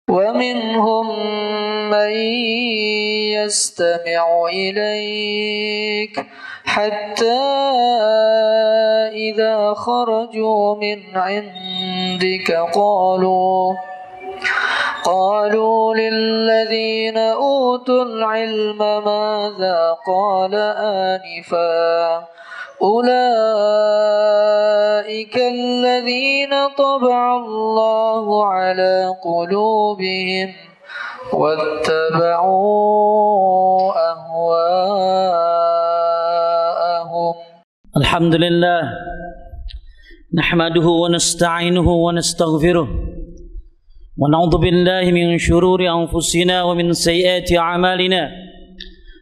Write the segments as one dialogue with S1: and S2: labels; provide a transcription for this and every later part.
S1: ومنهم من يستمع إليك حتى إذا خرجوا من عندك قالوا للذين أوتوا العلم ماذا قال آنفا أولئك الذين طبع الله على قلوبهم واتبعوا أهواءهم.
S2: الحمد لله نحمده ونستعينه ونستغفره ونعوذ بالله من شرور أنفسنا ومن سيئات أعمالنا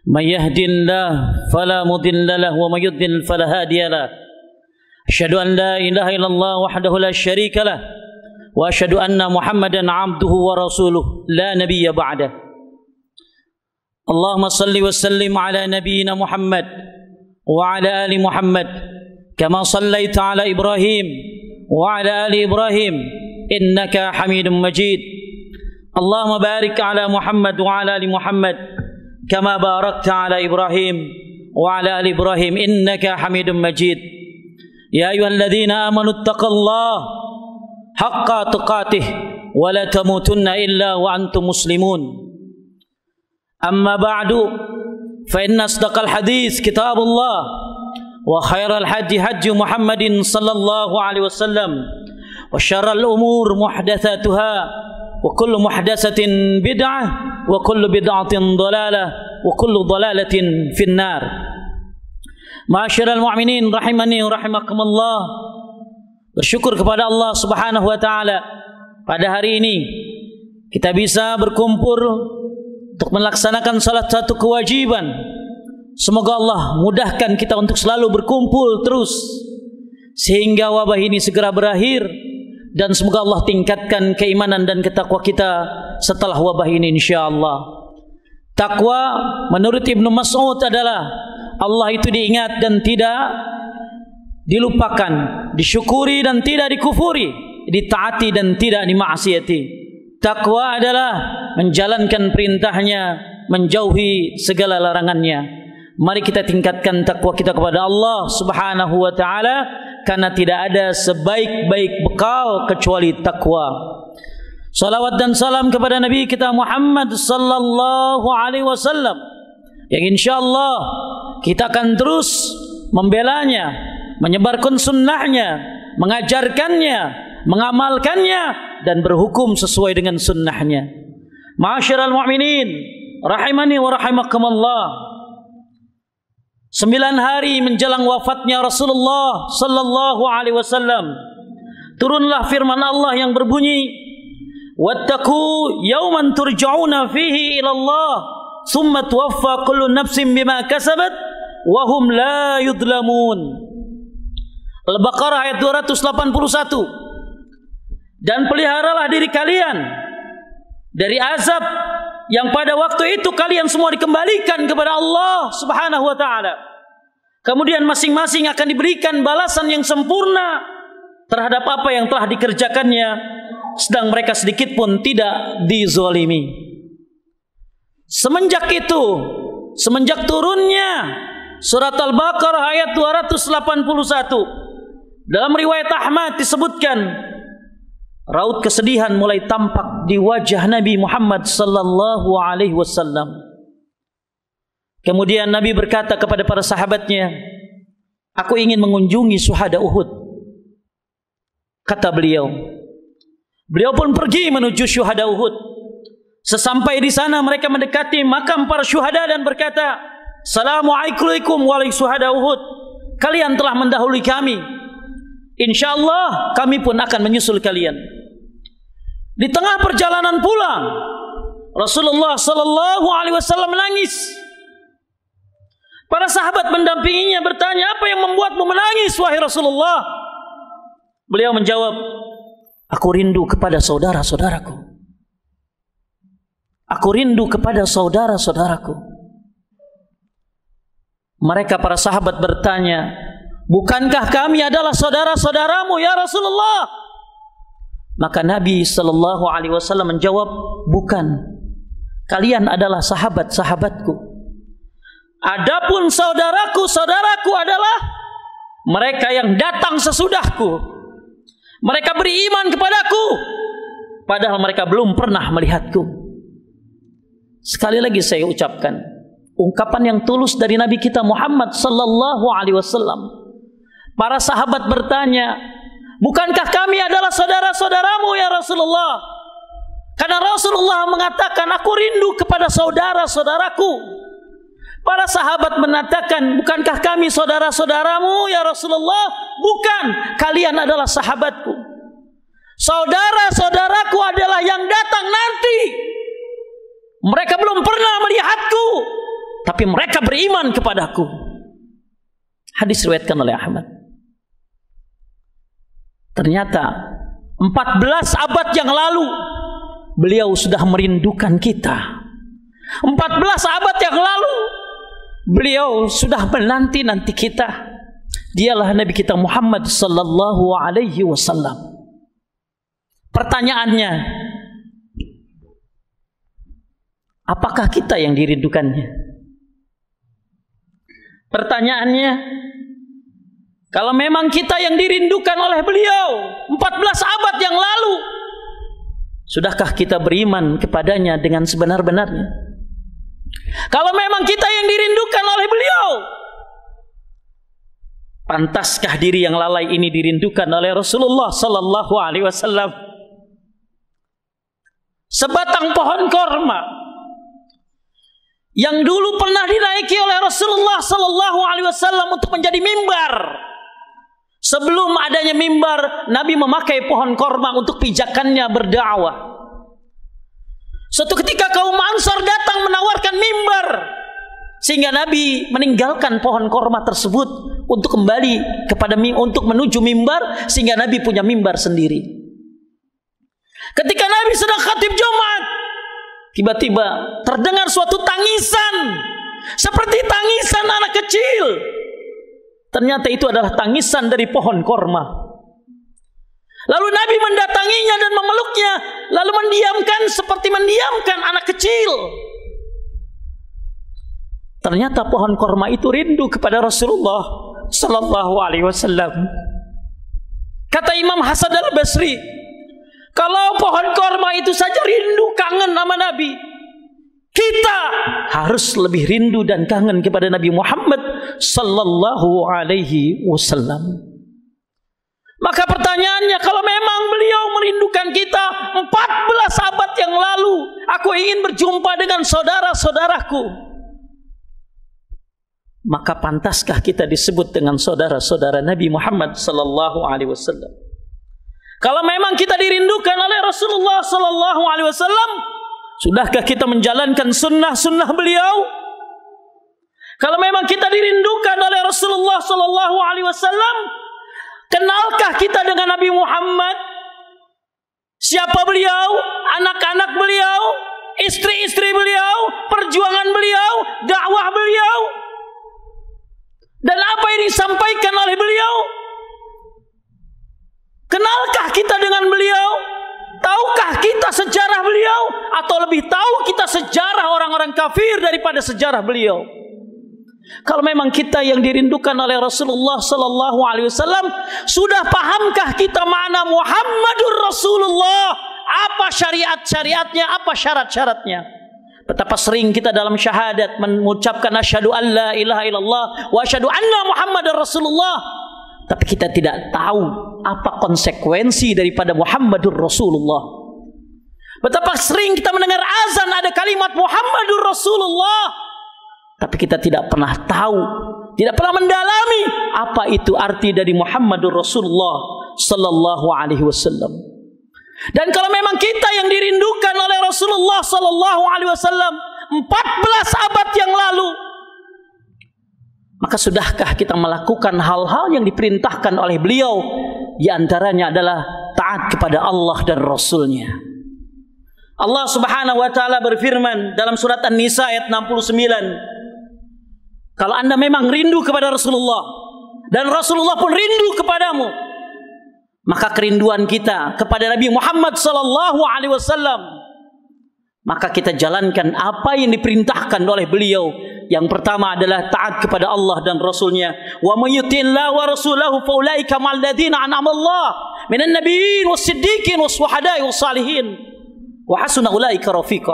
S2: من يهد الله فلا مضل له ومن يضلل فلا هادي له أشهد أن لا إله إلا الله وحده لا شريك له وأشهد أن محمدا عبده ورسوله لا نبي بعده اللهم صل وسلم على نبينا محمد وعلى آل محمد كما صليت على إبراهيم وعلى آل إبراهيم إنك حميد مجيد اللهم بارك على محمد وعلى آل محمد كما باركت على إبراهيم وعلى آل إبراهيم إنك حميد مجيد يا أيها الذين آمنوا اتقوا الله حق تقاته ولا تموتن إلا وأنتم مسلمون أما بعد فإن أصدق الحديث كتاب الله وخير الحج حج محمد صلى الله عليه وسلم وشر الأمور محدثاتها وكل محدثة بدعة وكل بدعة ضلالة وكل ضلالة في النار. Ma'asyiral mu'minin rahimani wa rahimakumullah. Bersyukur kepada Allah Subhanahu wa taala pada hari ini kita bisa berkumpul untuk melaksanakan salah satu kewajiban. Semoga Allah mudahkan kita untuk selalu berkumpul terus sehingga wabah ini segera berakhir, dan semoga Allah tingkatkan keimanan dan ketakwa kita setelah wabah ini insyaallah. Takwa menurut Ibnu Mas'ud adalah Allah itu diingat dan tidak dilupakan, disyukuri dan tidak dikufuri, ditaati dan tidak dimaksiati. Takwa adalah menjalankan perintahnya, menjauhi segala larangannya. Mari kita tingkatkan takwa kita kepada Allah Subhanahu wa taala, karena tidak ada sebaik-baik bekal kecuali takwa. Salawat dan salam kepada Nabi kita Muhammad sallallahu alaihi wasallam yang insyaallah kita akan terus membelanya, menyebarkan sunnahnya, mengajarkannya, mengamalkannya dan berhukum sesuai dengan sunnahnya. Ma'asyiral mu'minin rahimani wa rahimakumullah. 9 hari menjelang wafatnya Rasulullah sallallahu alaihi wasallam, turunlah firman Allah yang berbunyi, "Wattaqu yawman turja'una fihi ila Allah, tsumma tuwaffa kullu nafsin bima kasabat wa hum la yudlamun." Al-Baqarah ayat 281. Dan peliharalah diri kalian dari azab yang pada waktu itu kalian semua dikembalikan kepada Allah Subhanahu wa taala. Kemudian masing-masing akan diberikan balasan yang sempurna terhadap apa yang telah dikerjakannya, sedang mereka sedikit pun tidak dizalimi. Semenjak itu, semenjak turunnya surat Al-Baqarah ayat 281, dalam riwayat Ahmad disebutkan raut kesedihan mulai tampak di wajah Nabi Muhammad sallallahu alaihi wasallam. Kemudian Nabi berkata kepada para sahabatnya, "Aku ingin mengunjungi syuhada Uhud." Kata beliau. Beliau pun pergi menuju syuhada Uhud. Sesampai di sana mereka mendekati makam para syuhada dan berkata, "Assalamualaikum wahai syuhada Uhud. Kalian telah mendahului kami. Insyaallah kami pun akan menyusul kalian." Di tengah perjalanan pulang, Rasulullah sallallahu alaihi wasallam menangis. Para sahabat mendampinginya bertanya, "Apa yang membuatmu menangis wahai Rasulullah?" Beliau menjawab, "Aku rindu kepada saudara-saudaraku. Aku rindu kepada saudara-saudaraku." Mereka para sahabat bertanya, "Bukankah kami adalah saudara-saudaramu ya Rasulullah?" Maka Nabi sallallahu alaihi wasallam menjawab, "Bukan. Kalian adalah sahabat-sahabatku. Adapun saudaraku adalah mereka yang datang sesudahku. Mereka beriman kepadaku padahal mereka belum pernah melihatku." Sekali lagi saya ucapkan, ungkapan yang tulus dari Nabi kita Muhammad sallallahu alaihi wasallam. Para sahabat bertanya, "Bukankah kami adalah saudara-saudaramu ya Rasulullah?" Karena Rasulullah mengatakan, "Aku rindu kepada saudara-saudaraku." Para sahabat mengatakan, "Bukankah kami saudara-saudaramu ya Rasulullah?" "Bukan, kalian adalah sahabatku. Saudara-saudaraku adalah yang datang nanti. Mereka belum pernah melihatku, tapi mereka beriman kepadaku." Hadis riwayatkan oleh Ahmad. Ternyata 14 abad yang lalu beliau sudah merindukan kita. 14 abad yang lalu beliau sudah menanti-nanti kita. Dialah Nabi kita Muhammad sallallahu alaihi wasallam. Pertanyaannya, apakah kita yang dirindukannya? Pertanyaannya, kalau memang kita yang dirindukan oleh beliau 14 abad yang lalu, sudahkah kita beriman kepadanya dengan sebenar-benarnya? Kalau memang kita yang dirindukan oleh beliau, pantaskah diri yang lalai ini dirindukan oleh Rasulullah sallallahu alaihi wasallam? Sebatang pohon korma yang dulu pernah dinaiki oleh Rasulullah sallallahu alaihi wasallam untuk menjadi mimbar. Sebelum adanya mimbar, Nabi memakai pohon korma untuk pijakannya berdakwah. Suatu ketika kaum Ansar datang menawarkan mimbar, sehingga Nabi meninggalkan pohon korma tersebut untuk kembali untuk menuju mimbar, sehingga Nabi punya mimbar sendiri. Ketika Nabi sedang khatib Jumat, tiba-tiba terdengar suatu tangisan seperti tangisan anak kecil. Ternyata itu adalah tangisan dari pohon korma. Lalu Nabi mendatanginya dan memeluknya, lalu mendiamkan seperti mendiamkan anak kecil. Ternyata pohon korma itu rindu kepada Rasulullah sallallahu alaihi wasallam. Kata Imam Hasan al-Basri, kalau pohon korma itu saja rindu kangen sama Nabi, kita harus lebih rindu dan kangen kepada Nabi Muhammad sallallahu alaihi wasallam. Maka pertanyaannya, kalau memang beliau merindukan kita 14 abad yang lalu, aku ingin berjumpa dengan saudara-saudaraku, maka pantaskah kita disebut dengan saudara-saudara Nabi Muhammad sallallahu alaihi wasallam? Kalau memang kita dirindukan oleh Rasulullah sallallahu alaihi wasallam, sudahkah kita menjalankan sunnah-sunnah beliau? Kalau memang kita dirindukan oleh Rasulullah sallallahu alaihi wasallam, kenalkah kita dengan Nabi Muhammad? Siapa beliau? Anak-anak beliau? Istri-istri beliau? Perjuangan beliau? Dakwah beliau? Dan apa yang disampaikan oleh beliau? Kenalkah kita dengan beliau? Tahukah kita sejarah beliau? Atau lebih tahu kita sejarah orang-orang kafir daripada sejarah beliau? Kalau memang kita yang dirindukan oleh Rasulullah sallallahu alaihi wasallam, sudah pahamkah kita makna Muhammadur Rasulullah? Apa syariat-syariatnya, apa syarat-syaratnya? Betapa sering kita dalam syahadat mengucapkan asyhadu an la ilaha illallah wa asyhadu anna Muhammadar Rasulullah, tapi kita tidak tahu apa konsekuensi daripada Muhammadur Rasulullah. Betapa sering kita mendengar azan ada kalimat Muhammadur Rasulullah, tapi kita tidak pernah tahu, tidak pernah mendalami apa itu arti dari Muhammadur Rasulullah sallallahu alaihi wasallam. Dan kalau memang kita yang dirindukan oleh Rasulullah sallallahu alaihi wasallam 14 abad yang lalu, maka sudahkah kita melakukan hal-hal yang diperintahkan oleh beliau? Di antaranya adalah taat kepada Allah dan Rasulnya. Allah subhanahu wa ta'ala berfirman dalam surat An-Nisa ayat 69, kalau anda memang rindu kepada Rasulullah dan Rasulullah pun rindu kepadamu, maka kerinduan kita kepada Nabi Muhammad sallallahu alaihi wasallam, maka kita jalankan apa yang diperintahkan oleh beliau. Yang pertama adalah taat kepada Allah dan Rasulnya. Wa may yuti'illah wa rasulahu fa ulaika ma'al ladzina an'ama Allah minan nabiyyin was-siddiqin was-syuhada'i was-salihin wa hasuna ulaika rafiqa.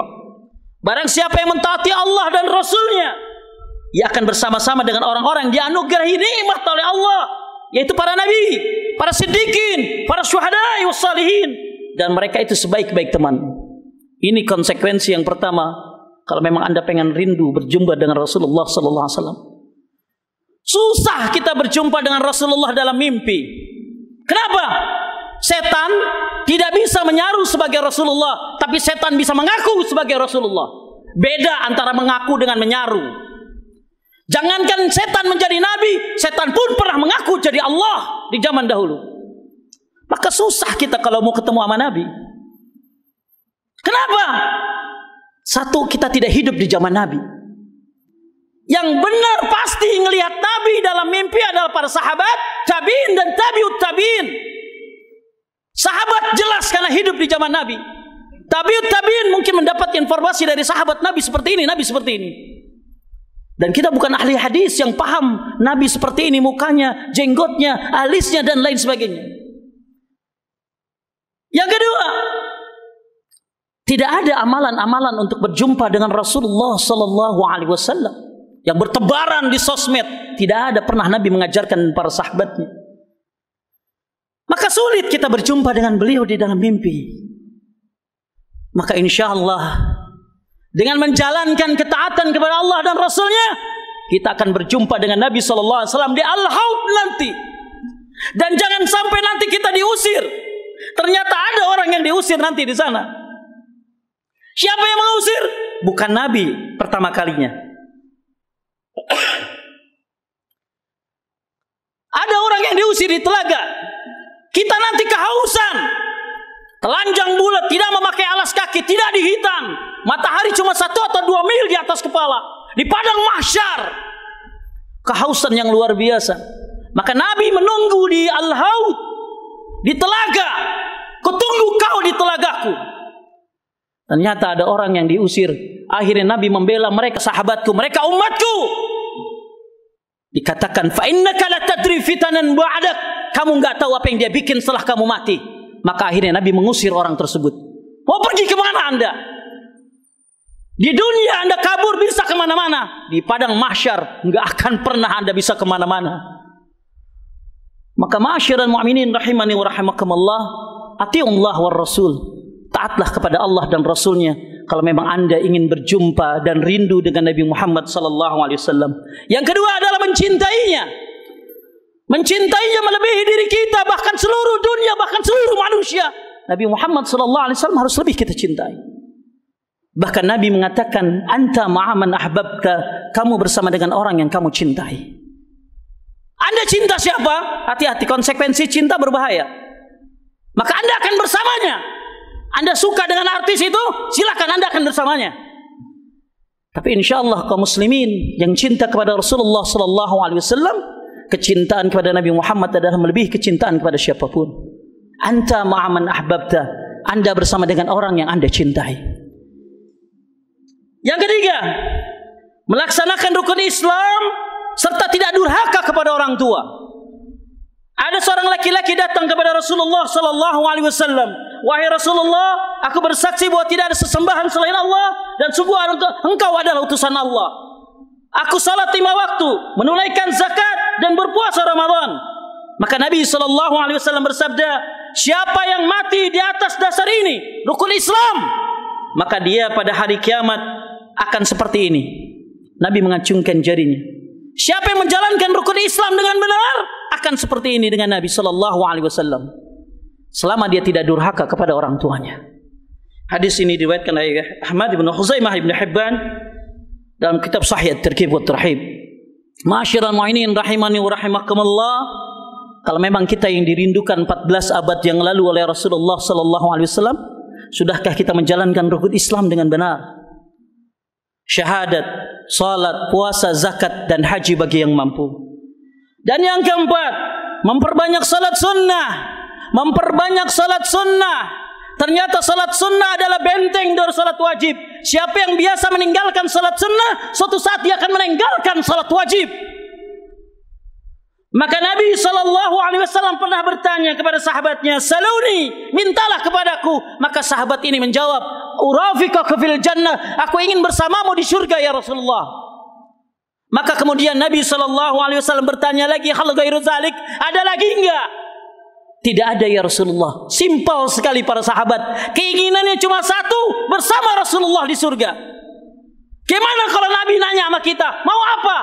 S2: Barang siapa yang mentaati Allah dan Rasulnya, ia akan bersama-sama dengan orang-orang yang dianugerahi nikmat oleh Allah, yaitu para nabi, para siddiqin, para syuhada'i was-salihin, dan mereka itu sebaik-baik teman. Ini konsekuensi yang pertama. Kalau memang Anda pengen rindu berjumpa dengan Rasulullah sallallahu alaihi wasallam. Susah kita berjumpa dengan Rasulullah dalam mimpi. Kenapa? Setan tidak bisa menyaru sebagai Rasulullah, tapi setan bisa mengaku sebagai Rasulullah. Beda antara mengaku dengan menyaru. Jangankan setan menjadi nabi, setan pun pernah mengaku jadi Allah di zaman dahulu. Maka susah kita kalau mau ketemu sama nabi. Kenapa? Satu, kita tidak hidup di zaman nabi. Yang benar pasti ngelihat nabi dalam mimpi adalah para sahabat, tabi'in dan tabi'ut tabi'in. Sahabat jelas karena hidup di zaman nabi. Tabi'ut tabi'in mungkin mendapat informasi dari sahabat nabi seperti ini, nabi seperti ini. Dan kita bukan ahli hadis yang paham nabi seperti ini, mukanya, jenggotnya, alisnya dan lain sebagainya. Yang kedua, tidak ada amalan-amalan untuk berjumpa dengan Rasulullah sallallahu alaihi wasallam yang bertebaran di sosmed. Tidak ada pernah Nabi mengajarkan para sahabatnya. Maka sulit kita berjumpa dengan beliau di dalam mimpi. Maka insya Allah dengan menjalankan ketaatan kepada Allah dan Rasulnya, kita akan berjumpa dengan Nabi sallallahu alaihi wasallam di Al-Haud nanti. Dan jangan sampai nanti kita diusir. Ternyata ada orang yang diusir nanti di sana. Siapa yang mengusir? Bukan Nabi pertama kalinya. Ada orang yang diusir di telaga. Kita nanti kehausan, telanjang bulat, tidak memakai alas kaki, tidak dihitan, matahari cuma 1 atau 2 mil di atas kepala, di padang mahsyar. Kehausan yang luar biasa. Maka Nabi menunggu di Al-Haud, di telaga. Kutunggu kau di telagaku. Ternyata ada orang yang diusir. Akhirnya Nabi membela mereka, sahabatku, mereka umatku. Dikatakan, fa innaka la tadri fitanan ba'dak. Kamu enggak tahu apa yang dia bikin setelah kamu mati. Maka akhirnya Nabi mengusir orang tersebut. Mau pergi kemana Anda? Di dunia Anda kabur bisa kemana-mana. Di padang mahsyar enggak akan pernah Anda bisa kemana-mana. Maka ma'asyiral mu'minin rahimani wa rahimakumullah, atiiullah war rasul. Taatlah kepada Allah dan Rasulnya kalau memang Anda ingin berjumpa dan rindu dengan Nabi Muhammad sallallahu alaihi wasallam. Yang kedua adalah mencintainya. Mencintainya melebihi diri kita, bahkan seluruh dunia, bahkan seluruh manusia. Nabi Muhammad sallallahu alaihi wasallam harus lebih kita cintai. Bahkan Nabi mengatakan, anta ma'aman ahbabka, kamu bersama dengan orang yang kamu cintai. Anda cinta siapa? Hati-hati, konsekuensi cinta berbahaya. Maka Anda akan bersamanya. Anda suka dengan artis itu, silakan Anda akan bersamanya. Tapi insya Allah kaum muslimin yang cinta kepada Rasulullah sallallahu alaihi wasallam, kecintaan kepada Nabi Muhammad adalah melebihi kecintaan kepada siapapun. Anta ma'aman ahbabta, Anda bersama dengan orang yang Anda cintai. Yang ketiga, melaksanakan rukun Islam serta tidak durhaka kepada orang tua. Ada seorang laki-laki datang kepada Rasulullah sallallahu alaihi wasallam. Wahai Rasulullah, aku bersaksi bahwa tidak ada sesembahan selain Allah dan sungguh engkau adalah utusan Allah. Aku salat 5 waktu, menunaikan zakat dan berpuasa Ramadan. Maka Nabi sallallahu alaihi wasallam bersabda, siapa yang mati di atas dasar ini, rukun Islam, maka dia pada hari kiamat akan seperti ini. Nabi mengacungkan jarinya. Siapa yang menjalankan rukun Islam dengan benar akan seperti ini dengan Nabi sallallahu alaihi wasallam. Selama dia tidak durhaka kepada orang tuanya. Hadis ini diriwayatkan oleh Ahmad bin Khuzaimah bin Hibban dalam kitab Sahih At-Targhib wa Tarhib. Ma'asyiral mu'minin rahimani wa rahimakumullah, kalau memang kita yang dirindukan 14 abad yang lalu oleh Rasulullah sallallahu alaihi wasallam, sudahkah kita menjalankan rukun Islam dengan benar? Syahadat, salat, puasa, zakat dan haji bagi yang mampu. Dan yang keempat, memperbanyak salat sunnah, memperbanyak salat sunnah. Ternyata salat sunnah adalah benteng dari salat wajib. Siapa yang biasa meninggalkan salat sunnah, suatu saat dia akan meninggalkan salat wajib. Maka Nabi SAW pernah bertanya kepada sahabatnya, "Saluni, mintalah kepadaku." Maka sahabat ini menjawab, "Urafiqaka fil jannah." Aku ingin bersamamu di surga ya Rasulullah. Maka kemudian Nabi SAW bertanya lagi, "Hal ghairu zalik?" Ada lagi enggak? Tidak ada ya Rasulullah. Simpel sekali para sahabat. Keinginannya cuma satu, bersama Rasulullah di surga. Gimana kalau Nabi nanya sama kita, mau apa?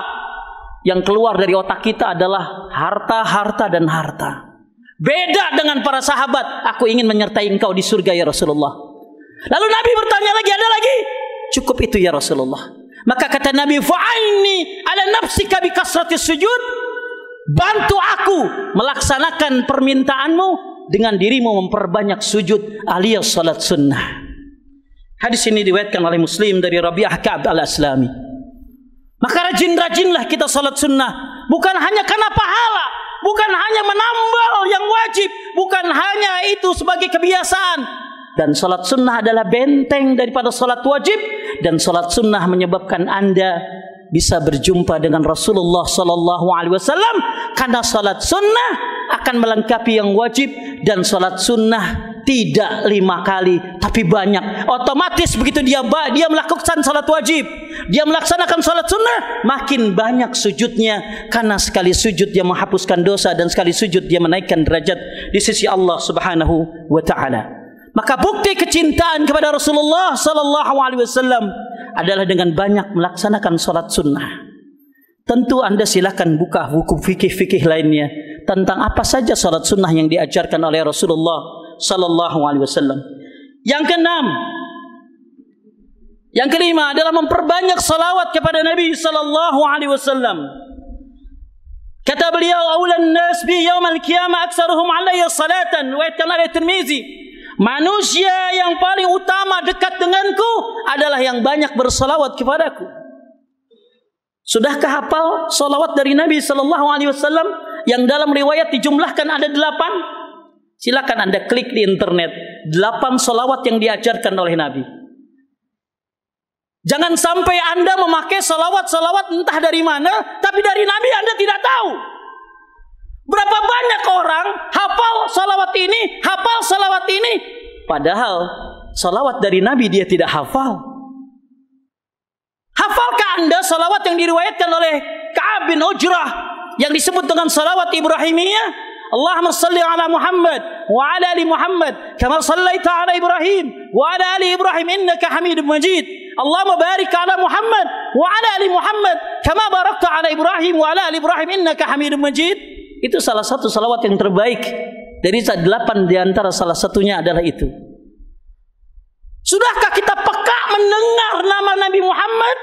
S2: Yang keluar dari otak kita adalah harta, harta, dan harta. Beda dengan para sahabat. Aku ingin menyertai engkau di surga ya Rasulullah. Lalu Nabi bertanya lagi, ada lagi? Cukup itu ya Rasulullah. Maka kata Nabi, "Fa'aini ala nafsika bi kasratis sujud." Bantu aku melaksanakan permintaanmu dengan dirimu memperbanyak sujud alias salat sunnah. Hadis ini diriwayatkan oleh Muslim dari Rabi'ah Ka'ab al-Aslami. Maka rajin-rajinlah kita salat sunnah. Bukan hanya karena pahala, bukan hanya menambal yang wajib, bukan hanya itu sebagai kebiasaan. Dan salat sunnah adalah benteng daripada salat wajib. Dan salat sunnah menyebabkan Anda bisa berjumpa dengan Rasulullah SAW. Karena salat sunnah akan melengkapi yang wajib. Dan salat sunnah tidak 5 kali, tapi banyak. Otomatis begitu dia melakukan salat wajib, dia melaksanakan salat sunnah, makin banyak sujudnya. Karena sekali sujud dia menghapuskan dosa, dan sekali sujud dia menaikkan derajat di sisi Allah Subhanahu wa ta'ala. Maka bukti kecintaan kepada Rasulullah SAW adalah dengan banyak melaksanakan salat sunnah. Tentu Anda silakan buka buku fikih-fikih lainnya tentang apa saja salat sunnah yang diajarkan oleh Rasulullah sallallahu alaihi wasallam. Yang keenam, yang kelima adalah memperbanyak salawat kepada Nabi sallallahu alaihi wasallam. Kata beliau, "Aulan nas bi yaumil qiyamah aktsaruhum alayya salatan." Riwayatkan oleh Tirmizi. Manusia yang paling utama dekat denganku adalah yang banyak bersalawat kepadaku. Sudahkah hafal salawat dari Nabi sallallahu alaihi wasallam yang dalam riwayat dijumlahkan ada 8? Silakan Anda klik di internet 8 salawat yang diajarkan oleh Nabi. Jangan sampai Anda memakai salawat-salawat entah dari mana, tapi dari Nabi Anda tidak tahu. Berapa banyak orang hafal salawat ini, hafal salawat ini, padahal salawat dari Nabi dia tidak hafal. Hafalkah Anda salawat yang diriwayatkan oleh Ka'ab bin Ujrah yang disebut dengan salawat Ibrahimiyah? Allahumma salli ala Muhammad wa ala ali Muhammad kama sallaita ala Ibrahim wa ala ali Ibrahim innaka Hamidum Majid. Allahumma barik ala Muhammad wa ala ali Muhammad kama barakta ala Ibrahim wa ala ali Ibrahim innaka Hamidum Majid. Itu salah satu salawat yang terbaik. Dari 8 di antara salah satunya adalah itu. Sudahkah kita peka mendengar nama Nabi Muhammad?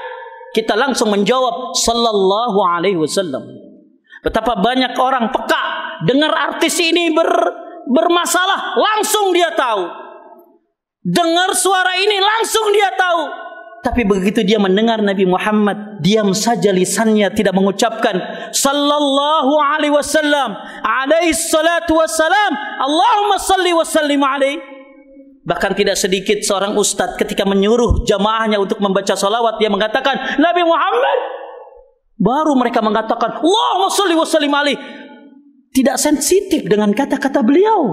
S2: Kita langsung menjawab sallallahu alaihi wasallam. Betapa banyak orang peka dengar artis ini bermasalah, langsung dia tahu. Dengar suara ini langsung dia tahu. Tapi begitu dia mendengar Nabi Muhammad, diam saja lisannya, tidak mengucapkan sallallahu alaihi wasallam, alaihi salatu wassalam, Allahumma salli wa sallim alaihi. Bahkan tidak sedikit seorang ustadz ketika menyuruh jamaahnya untuk membaca salawat, dia mengatakan Nabi Muhammad. Baru mereka mengatakan Allahumma sholli wa sallim alaihi. Tidak sensitif dengan kata-kata beliau,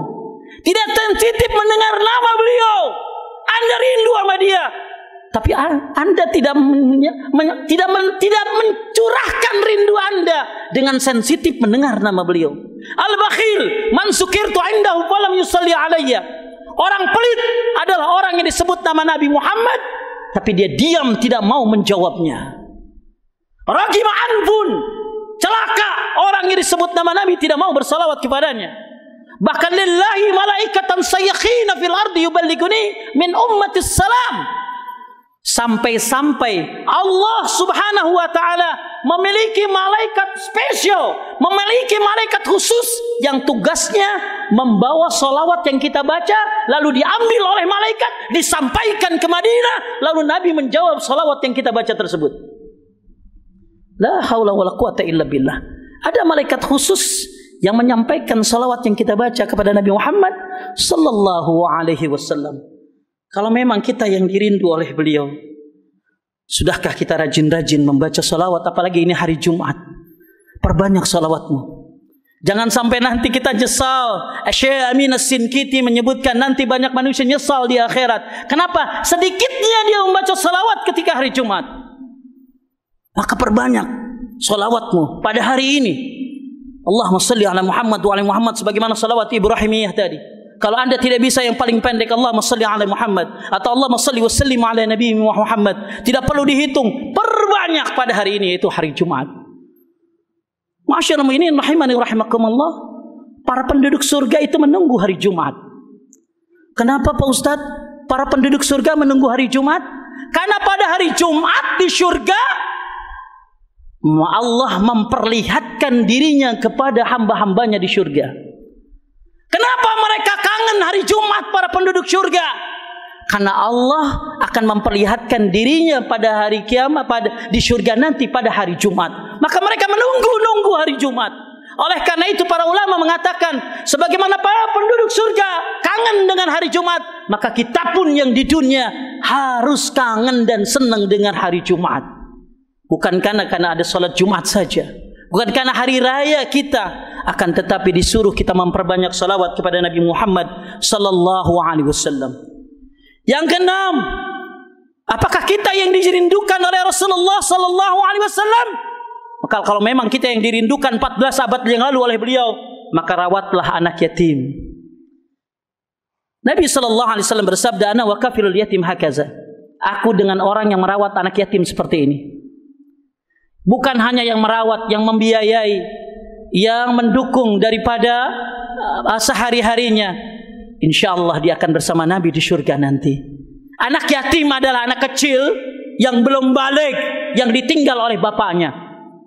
S2: tidak sensitif mendengar nama beliau. Anda rindu sama dia, tapi Anda tidak mencurahkan rindu Anda dengan sensitif mendengar nama beliau. Al-bakhil man sukirtu indahu falam yusalli alayya. Orang pelit adalah orang yang disebut nama Nabi Muhammad, tapi dia diam tidak mau menjawabnya. Ragima anfun, celaka orang yang disebut nama Nabi tidak mau bersalawat kepadanya. Bahkan lillahi malaikatan sayyakhina fil ardi yuballighuni min ummatis salam. Sampai-sampai Allah Subhanahu wa ta'ala memiliki malaikat spesial, memiliki malaikat khusus yang tugasnya membawa salawat yang kita baca, lalu diambil oleh malaikat, disampaikan ke Madinah, lalu Nabi menjawab salawat yang kita baca tersebut. La haula wala quwata illa billah. Ada malaikat khusus yang menyampaikan salawat yang kita baca kepada Nabi Muhammad sallallahu alaihi wasallam. Kalau memang kita yang dirindu oleh beliau, sudahkah kita rajin-rajin membaca salawat? Apalagi ini hari Jumat. Perbanyak salawatmu. Jangan sampai nanti kita nyesal. Syekh Amin As-Sinkiti menyebutkan nanti banyak manusia nyesal di akhirat. Kenapa? Sedikitnya dia membaca salawat ketika hari Jumat. Maka perbanyak salawatmu pada hari ini. Allahumma salli ala Muhammad wa ala Muhammad, sebagaimana salawat Ibrahimiyah tadi. Kalau anda tidak bisa yang paling pendek, Allahumma salli ala Muhammad, atau Allahumma salli wa sallim ala Nabi Muhammad, tidak perlu dihitung, perbanyak pada hari ini, yaitu hari Jumat. Masyaallah ini rahimani rahimakumullah, para penduduk surga itu menunggu hari Jumat. Kenapa Pak Ustadz para penduduk surga menunggu hari Jumat? Karena pada hari Jumat di surga Allah memperlihatkan dirinya kepada hamba-hambanya di surga. Kenapa mereka kangen hari Jumat para penduduk surga? Karena Allah akan memperlihatkan dirinya pada hari kiamat, di surga nanti pada hari Jumat. Maka mereka menunggu hari Jumat. Oleh karena itu para ulama mengatakan, sebagaimana para penduduk surga kangen dengan hari Jumat, maka kita pun yang di dunia harus kangen dan senang dengan hari Jumat. Bukan karena ada salat Jumat saja, bukan karena hari raya kita, akan tetapi disuruh kita memperbanyak salawat kepada Nabi Muhammad sallallahu alaihi wasallam. Yang keenam, apakah kita yang dirindukan oleh Rasulullah sallallahu alaihi wasallam? Maka kalau memang kita yang dirindukan 14 abad yang lalu oleh beliau, maka rawatlah anak yatim. Nabi sallallahu alaihi wasallam bersabda, "Ana wa kafilul yatim hakaza." Aku dengan orang yang merawat anak yatim seperti ini. Bukan hanya yang merawat, yang membiayai, yang mendukung daripada sehari-harinya. Insya Allah dia akan bersama Nabi di surga nanti. Anak yatim adalah anak kecil yang belum balik, yang ditinggal oleh bapaknya.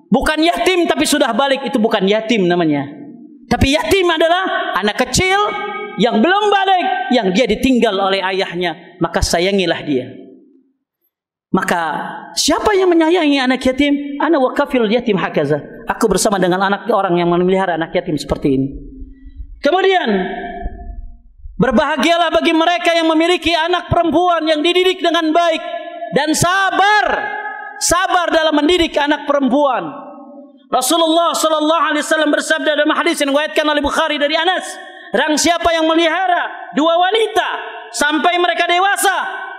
S2: Bukan yatim tapi sudah balik, itu bukan yatim namanya. Tapi yatim adalah anak kecil yang belum balik, yang dia ditinggal oleh ayahnya. Maka sayangilah dia. Maka siapa yang menyayangi anak yatim? Ana wa kafilul yatim hakaza. Aku bersama dengan orang yang memelihara anak yatim seperti ini. Kemudian berbahagialah bagi mereka yang memiliki anak perempuan yang dididik dengan baik dan sabar dalam mendidik anak perempuan. Rasulullah sallallahu alaihi wasallam bersabda dalam hadis yang diriwayatkan oleh Bukhari dari Anas, "Rang siapa yang melihara dua wanita sampai mereka dewasa,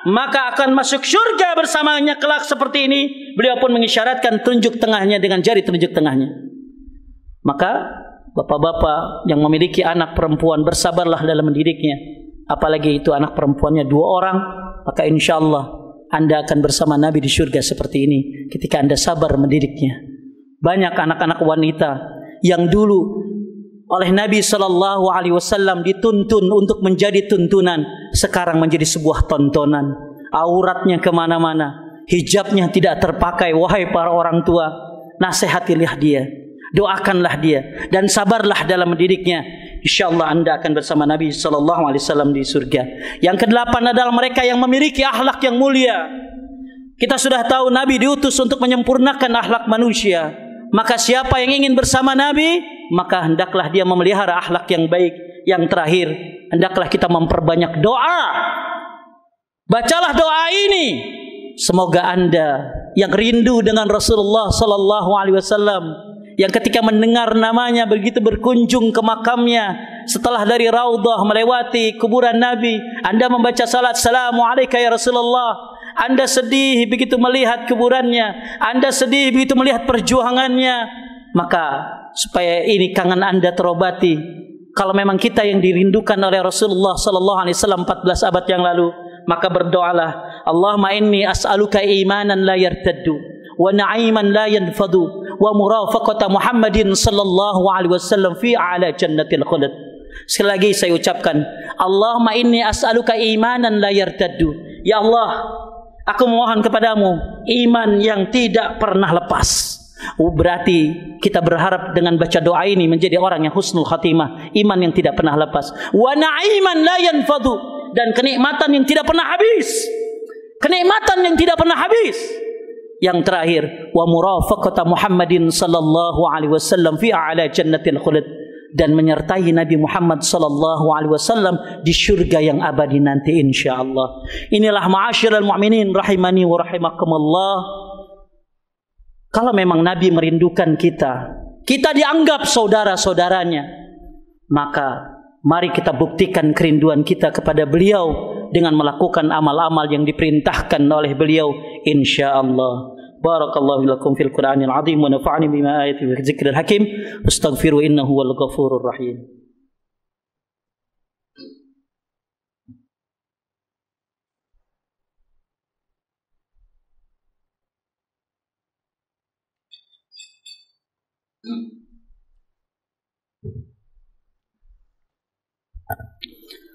S2: maka akan masuk surga bersamanya kelak." Seperti ini, beliau pun mengisyaratkan tunjuk tengahnya dengan jari tunjuk tengahnya. Maka bapak-bapak yang memiliki anak perempuan, bersabarlah dalam mendidiknya. Apalagi itu anak perempuannya 2 orang, maka insya Allah Anda akan bersama Nabi di surga seperti ini ketika Anda sabar mendidiknya. Banyak anak-anak wanita yang dulu oleh Nabi sallallahu alaihi wasallam dituntun untuk menjadi tuntunan, sekarang menjadi sebuah tontonan. Auratnya kemana-mana, hijabnya tidak terpakai. Wahai para orang tua, nasihatilah dia, doakanlah dia, dan sabarlah dalam mendidiknya. InsyaAllah Anda akan bersama Nabi sallallahu alaihi wasallam di surga. Yang ke-8 adalah mereka yang memiliki akhlak yang mulia. Kita sudah tahu Nabi diutus untuk menyempurnakan akhlak manusia. Maka siapa yang ingin bersama Nabi, maka hendaklah dia memelihara akhlak yang baik. Yang terakhir, hendaklah kita memperbanyak doa. Bacalah doa ini. Semoga Anda yang rindu dengan Rasulullah sallallahu alaihi wasallam, yang ketika mendengar namanya begitu berkunjung ke makamnya, setelah dari Raudhah melewati kuburan Nabi, Anda membaca salat, "Assalamu alayka ya Rasulullah." Anda sedih begitu melihat kuburannya, Anda sedih begitu melihat perjuangannya. Maka supaya ini kangen Anda terobati, kalau memang kita yang dirindukan oleh Rasulullah sallallahu alaihi wasallam 14 abad yang lalu, maka berdoalah, "Allahumma inni as'aluka imanan la yartaddu wa na'iman la yanfadu wa murafaqata Muhammadin sallallahu alaihi wasallam fi a'la jannatil khuld." Sekali lagi saya ucapkan, Allahumma inni as'aluka imanan la yartaddu. Ya Allah, aku mohon kepadamu iman yang tidak pernah lepas. Berarti kita berharap dengan baca doa ini menjadi orang yang husnul khatimah, iman yang tidak pernah lepas. Wa na'iman la yanfadu, dan kenikmatan yang tidak pernah habis. Kenikmatan yang tidak pernah habis. Yang terakhir, wa murafaqata Muhammadin sallallahu alaihi wasallam fi a'la jannatil khuld, dan menyertai Nabi Muhammad sallallahu alaihi wasallam di surga yang abadi nanti insyaallah. Inilah ma'asyiral mu'minin rahimani wa rahimakumullah. Kalau memang Nabi merindukan kita, kita dianggap saudara-saudaranya, maka mari kita buktikan kerinduan kita kepada beliau dengan melakukan amal-amal yang diperintahkan oleh beliau insyaallah. Barakallahu lakum fil Qur'anil azim wa nafa'ani bima ayati wa dzikril hakim. Astaghfiru innahu wal ghafurur rahim.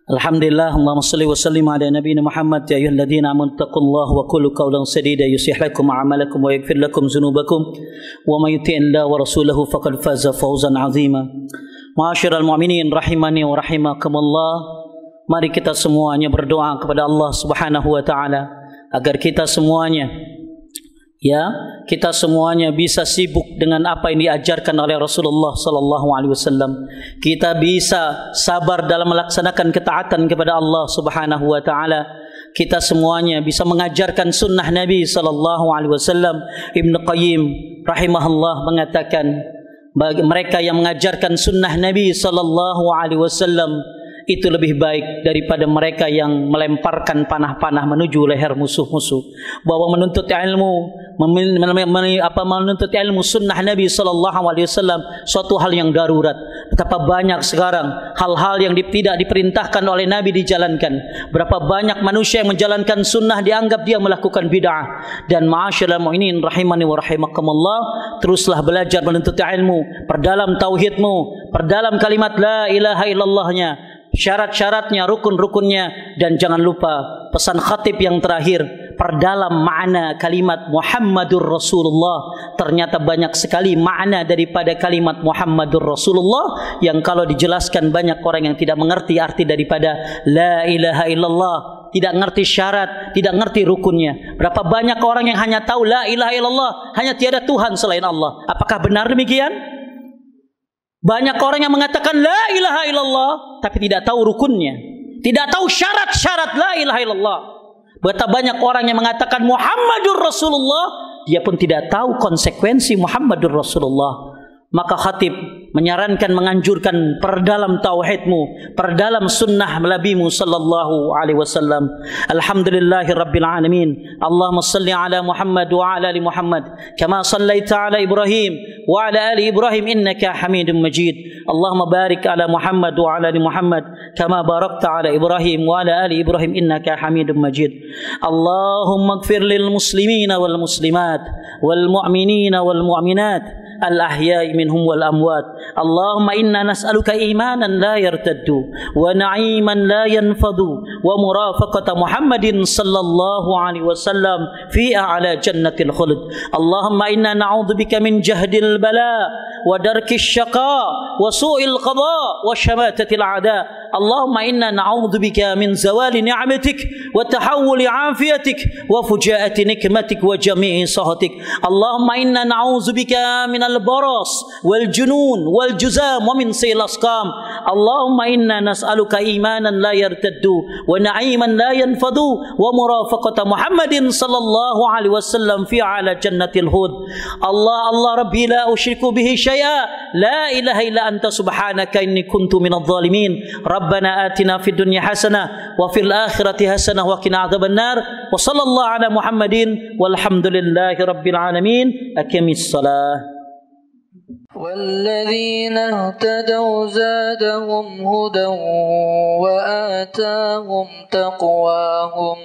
S2: Alhamdulillah, Allahumma salli wa sallim ala nabiyina Muhammad ya ayyuhalladzina amanu taqullaha wa qulu qawlan sadida yuslih lakum a'malakum wa yaghfir lakum dzunubakum wa may yuti'illaha wa rasulahu faqad faza fawzan 'azima. Ma'asyiral mu'minin rahimani wa rahimakumullah. Mari kita semuanya berdoa kepada Allah Subhanahu wa taala agar kita semuanya bisa sibuk dengan apa yang diajarkan oleh Rasulullah sallallahu alaihi wasallam. Kita bisa sabar dalam melaksanakan ketaatan kepada Allah Subhanahu wa taala. Kita semuanya bisa mengajarkan sunnah Nabi sallallahu alaihi wasallam. Ibnu Qayyim rahimahullah mengatakan, bagi mereka yang mengajarkan sunnah Nabi sallallahu alaihi wasallam itu lebih baik daripada mereka yang melemparkan panah-panah menuju leher musuh-musuh. Bahwa menuntut ilmu sunnah Nabi sallallahu alaihi wasallam suatu hal yang darurat. Betapa banyak sekarang hal-hal yang tidak diperintahkan oleh Nabi dijalankan. Berapa banyak manusia yang menjalankan sunnah dianggap dia melakukan bid'ah. Dan ma'asyiral mu'minin rahimani wa rahimakumullah, teruslah belajar menuntut ilmu, perdalam tauhidmu, perdalam kalimat la ilaha illallahnya, syarat-syaratnya, rukun-rukunnya, dan jangan lupa pesan khatib yang terakhir, perdalam makna kalimat Muhammadur Rasulullah. Ternyata banyak sekali makna daripada kalimat Muhammadur Rasulullah yang kalau dijelaskan banyak orang yang tidak mengerti arti daripada la ilaha illallah, tidak ngerti syarat, tidak ngerti rukunnya. Berapa banyak orang yang hanya tahu la ilaha illallah, hanya tiada Tuhan selain Allah. Apakah benar demikian? Banyak orang yang mengatakan la ilaha illallah tapi tidak tahu rukunnya, tidak tahu syarat-syarat la ilaha illallah. Betapa banyak orang yang mengatakan Muhammadur Rasulullah, dia pun tidak tahu konsekuensi Muhammadur Rasulullah. Maka khatib menyarankan, menganjurkan, perdalam tauhidmu, perdalam sunnah nabimu sallallahu alaihi wasallam. Alhamdulillahi rabbil alamin. Allahumma salli ala Muhammad wa ala ali Muhammad kama sallaita ala Ibrahim wa ala ali Ibrahim innaka Hamidum Majid. Allahumma barik ala Muhammad wa ala ali Muhammad kama barakta ala Ibrahim wa ala ali Ibrahim innaka Hamidum Majid. Allahumma ighfir lil muslimina wal muslimat wal mu'minina wal mu'minat al-ahya'i minhum wal amwat. Allahumma inna nas'aluka imanan la yartaddu wa na'iman la yanfadu wa murafaqata Muhammadin sallallahu alaihi wasallam fi a'la jannatil khuld. Allahumma inna na'udzubika min jahdil bala wa darkis syaqa wa su'il qada wa syamatatil a'da. Allahumma inna na'udzubika min zawali ni'matik wa tahawuli 'afiyatik wa fujaati nikmatik wa jami'i sahatik. Allahumma inna na'udzubika min al-baras wal junun wal juzam wa min sayil asqam. Allahumma inna nas'aluka imanan la yartaddu wa na'iman la yanfadu wa murafaqata Muhammadin sallallahu alaihi wasallam fi ala jannatil hud. Allah rabbi la usyriku bihi syai'a, la ilaha illa anta subhanaka inni kuntu minadh dhalimin. Rabbana atina fid dunya hasanah wa fil akhirati hasanah wa qina adzabannar. Wa sallallahu ala Muhammadin walhamdulillahi rabbil alamin. Aqimis salah.
S1: والذين اهتدوا زادهم هدى وآتاهم تقواهم